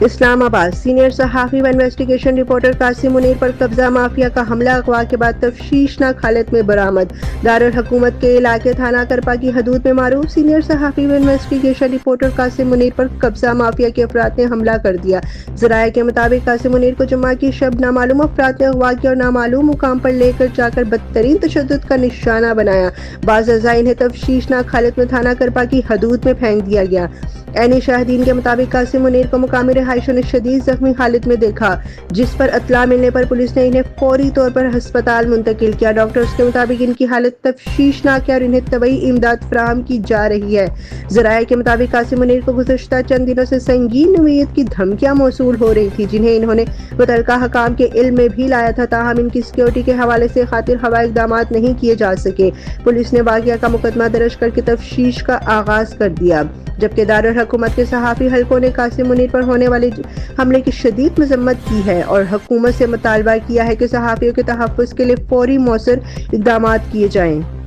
اسلام آباد سینئر صحافی و انویسٹیگیشن رپورٹر قاسم منیر پر قبضہ مافیا کا حملہ اغوا کے بعد تفتیشناک حالت میں برآمد۔ دارالحکومت کے علاقے تھانہ کرپا کی حدود میں معروف سینئر صحافی و انویسٹیگیشن رپورٹر قاسم منیر پر قبضہ مافیا کے افراد نے حملہ کر دیا۔ ذرائع کے مطابق قاسم منیر کو جمعہ کی شب نامعلوم افراد نے اغوا کیا اور نامعلوم مقام پر لے کر جا کر بدترین تشدد کا نشانہ بنایا۔ بعض اعضاء انہیں تفتیشناک حالت میں تھانہ کرپا کی حدود میں پھینک دیا گیا۔ عینی شاہدین کے مطابق قاسم منیر کو مقامی رہائشیوں نے شدید زخمی حالت میں دیکھا، جس پر اطلاع ملنے پر پولیس نے انہیں فوری طور پر ہسپتال منتقل کیا۔ ڈاکٹرز کے مطابق ان کی حالت تشویشناک ہے اور انہیں طبی امداد فراہم کی جا رہی ہے۔ ذرائع کے مطابق قاسم منیر کو گزشتہ چند دنوں سے سنگین نوعیت کی دھمکیاں موصول ہو رہی تھی، جنہیں انہوں نے متعلقہ حکام کے علم میں بھی لایا تھا، تاہم ان کی سیکیورٹی کے حوالے سے خاطر خواہ اقدامات نہیں کیے جا سکے۔ پولیس نے واقعہ کا مقدمہ درج کر کے تفتیش کا آغاز کر دیا، جبکہ دارالحکومت کے صحافی حلقوں نے قاسم منیر پر ہونے والے حملے کی شدید مذمت کی ہے اور حکومت سے مطالبہ کیا ہے کہ صحافیوں کے تحفظ کے لیے فوری مؤثر اقدامات کیے جائیں۔